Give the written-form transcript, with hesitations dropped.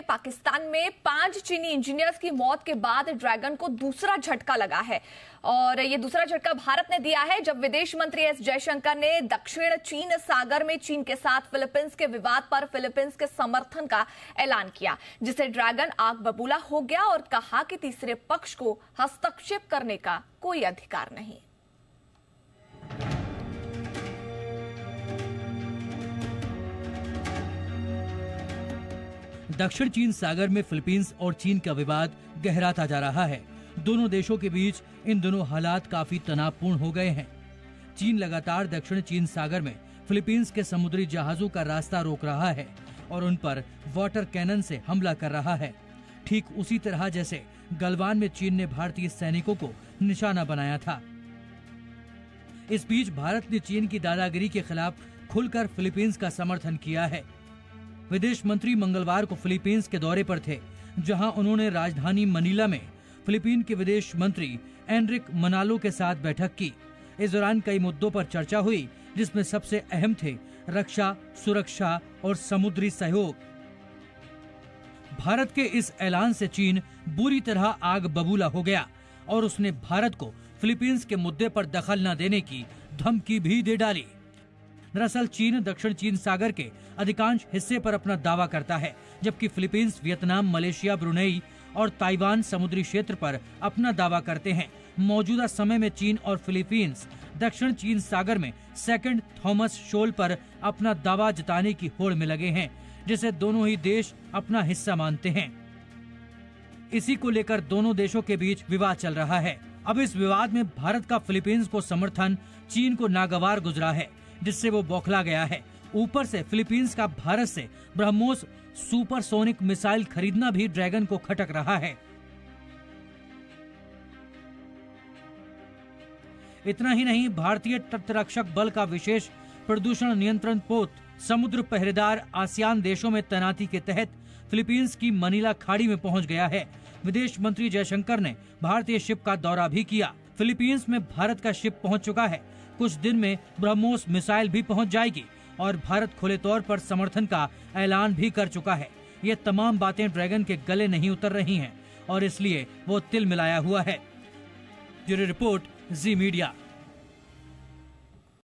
पाकिस्तान में 5 चीनी इंजीनियर्स की मौत के बाद ड्रैगन को दूसरा झटका लगा है और ये दूसरा झटका भारत ने दिया है जब विदेश मंत्री एस जयशंकर ने दक्षिण चीन सागर में चीन के साथ फिलीपींस के विवाद पर फिलीपींस के समर्थन का ऐलान किया, जिससे ड्रैगन आग बबूला हो गया और कहा कि तीसरे पक्ष को हस्तक्षेप करने का कोई अधिकार नहीं। दक्षिण चीन सागर में फिलीपींस और चीन का विवाद गहराता जा रहा है। दोनों देशों के बीच इन दोनों हालात काफी तनावपूर्ण हो गए हैं। चीन लगातार दक्षिण चीन सागर में फिलीपींस के समुद्री जहाजों का रास्ता रोक रहा है और उन पर वाटर कैनन से हमला कर रहा है, ठीक उसी तरह जैसे गलवान में चीन ने भारतीय सैनिकों को निशाना बनाया था। इस बीच भारत ने चीन की दादागिरी के खिलाफ खुलकर फिलीपींस का समर्थन किया है। विदेश मंत्री मंगलवार को फिलीपींस के दौरे पर थे, जहां उन्होंने राजधानी मनीला में फिलीपीन के विदेश मंत्री एनरिक मनालो के साथ बैठक की। इस दौरान कई मुद्दों पर चर्चा हुई, जिसमें सबसे अहम थे रक्षा, सुरक्षा और समुद्री सहयोग। भारत के इस ऐलान से चीन बुरी तरह आग बबूला हो गया और उसने भारत को फिलीपींस के मुद्दे पर दखल न देने की धमकी भी दे डाली। दरअसल चीन दक्षिण चीन सागर के अधिकांश हिस्से पर अपना दावा करता है, जबकि फिलीपींस, वियतनाम, मलेशिया, ब्रुनेई और ताइवान समुद्री क्षेत्र पर अपना दावा करते हैं। मौजूदा समय में चीन और फिलीपींस दक्षिण चीन सागर में सेकंड थॉमस शोल पर अपना दावा जताने की होड़ में लगे हैं, जिसे दोनों ही देश अपना हिस्सा मानते हैं। इसी को लेकर दोनों देशों के बीच विवाद चल रहा है। अब इस विवाद में भारत का फिलीपींस को समर्थन चीन को नागवार गुजरा है, जिससे वो बौखला गया है। ऊपर से फिलीपींस का भारत से ब्रह्मोस सुपरसोनिक मिसाइल खरीदना भी ड्रैगन को खटक रहा है। इतना ही नहीं, भारतीय तटरक्षक बल का विशेष प्रदूषण नियंत्रण पोत समुद्र पहरेदार आसियान देशों में तैनाती के तहत फिलीपींस की मनीला खाड़ी में पहुंच गया है। विदेश मंत्री जयशंकर ने भारतीय शिप का दौरा भी किया। फिलीपींस में भारत का शिप पहुंच चुका है। कुछ दिन में ब्रह्मोस मिसाइल भी पहुंच जाएगी और भारत खुले तौर पर समर्थन का ऐलान भी कर चुका है। ये तमाम बातें ड्रैगन के गले नहीं उतर रही हैं और इसलिए वो तिल मिलाया हुआ है। ब्यूरो रिपोर्ट, जी मीडिया।